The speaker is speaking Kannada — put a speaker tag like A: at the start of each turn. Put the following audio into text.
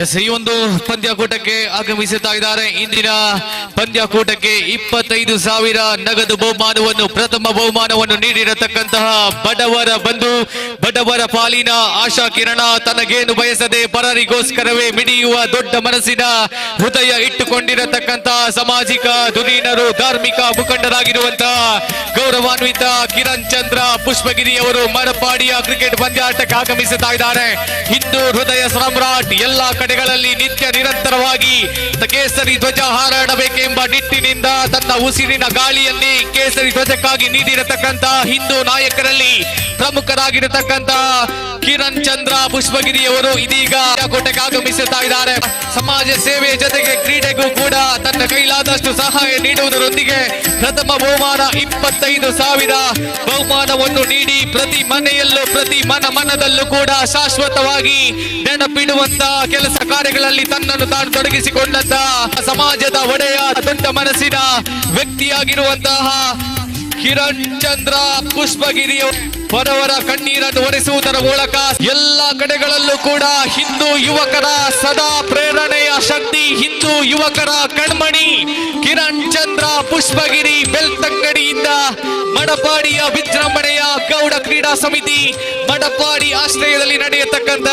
A: ಈ ಒಂದು ಪಂದ್ಯಕೂಟಕ್ಕೆ ಆಗಮಿಸುತ್ತಾ ಇದ್ದಾರೆ. ಇಂದಿನ ಪಂದ್ಯಕೂಟಕ್ಕೆ 25,000 ನಗದು ಬಹುಮಾನವನ್ನು ಪ್ರಥಮ ಬಹುಮಾನವನ್ನು ನೀಡಿರತಕ್ಕಂತಹ ಬಡವರ ಬಂಧು, ಬಡವರ ಪಾಲಿನ ಆಶಾ ಕಿರಣ, ತನಗೇನು ಬಯಸದೆ ಪರರಿಗೋಸ್ಕರವೇ ಮಿಡಿಯುವ ದೊಡ್ಡ ಮನಸ್ಸಿನ ಹೃದಯ ಇಟ್ಟುಕೊಂಡಿರತಕ್ಕಂತಹ ಸಾಮಾಜಿಕ ಧುರೀಣರು, ಧಾರ್ಮಿಕ ಮುಖಂಡರಾಗಿರುವಂತಹ ಗೌರವಾನ್ವಿತ ಕಿರಣ್ ಚಂದ್ರ ಪುಷ್ಪಗಿರಿ ಅವರು ಮಡಪಾಡಿಯ ಕ್ರಿಕೆಟ್ ಪಂದ್ಯಾಟಕ್ಕೆ ಆಗಮಿಸುತ್ತಾ ಇದ್ದಾರೆ. ಹಿಂದೂ ಹೃದಯ ಸಾಮ್ರಾಟ್ ಎಲ್ಲಾ ಕಡೆಗಳಲ್ಲಿ ನಿತ್ಯ ನಿರಂತರವಾಗಿ ಕೇಸರಿ ಧ್ವಜ ಹಾರಾಡಬೇಕೆಂಬ ನಿಟ್ಟಿನಿಂದ ತನ್ನ ಉಸಿರಿನ ಗಾಳಿಯಲ್ಲಿ ಕೇಸರಿ ಧ್ವಜಕ್ಕಾಗಿ ನೀಡಿರತಕ್ಕಂತ ಹಿಂದೂ ನಾಯಕರಲ್ಲಿ ಪ್ರಮುಖರಾಗಿರತಕ್ಕಂತ ಕಿರಣ್ ಚಂದ್ರ ಪುಷ್ಪಗಿರಿ ಅವರು ಇದೀಗ ಕೋಟೆಗೆ ಆಗಮಿಸುತ್ತಾ ಇದ್ದಾರೆ. ಸಮಾಜ ಸೇವೆ ಜೊತೆಗೆ ಕ್ರೀಡೆಗೂ ಕೂಡ ತನ್ನ ಕೈಲಾದಷ್ಟು ಸಹಾಯ ನೀಡುವುದರೊಂದಿಗೆ ಪ್ರಥಮ ಬಹುಮಾನ 25,000 ಬಹುಮಾನವನ್ನು ನೀಡಿ ಪ್ರತಿ ಮನೆಯಲ್ಲೂ ಪ್ರತಿ ಮನದಲ್ಲೂ ಕೂಡ ಶಾಶ್ವತವಾಗಿ ನೆನಪಿಡುವಂತ ಕೆಲಸ ಕಾರ್ಯಗಳಲ್ಲಿ ತನ್ನನ್ನು ತಾನು ತೊಡಗಿಸಿಕೊಂಡಂತ ಸಮಾಜದ ಒಡೆಯ ದೊಡ್ಡ ಮನಸ್ಸಿನ ವ್ಯಕ್ತಿಯಾಗಿರುವಂತಹ ಕಿರಣ್ ಚಂದ್ರ ಪುಷ್ಪಗಿರಿ ಬಡವರ ಕಣ್ಣೀರನ್ನು ಒರೆಸುವುದರ ಮೂಲಕ ಎಲ್ಲ ಕಡೆಗಳಲ್ಲೂ ಕೂಡ ಹಿಂದೂ ಯುವಕರ ಸದಾ ಪ್ರೇರಣೆಯ ಶಕ್ತಿ, ಹಿಂದೂ ಯುವಕರ ಕಣ್ಮಣಿ ಕಿರಣ್ ಚಂದ್ರ ಪುಷ್ಪಗಿರಿ ಬೆಳ್ತಂಗಡಿಯಿಂದ ಮಡಪಾಡಿಯ ವಿಜೃಂಭಣೆಯ ಗೌಡ ಕ್ರೀಡಾ ಸಮಿತಿ ಮಡಪಾಡಿ ಆಶ್ರಯದಲ್ಲಿ ನಡೆಯತಕ್ಕಂತ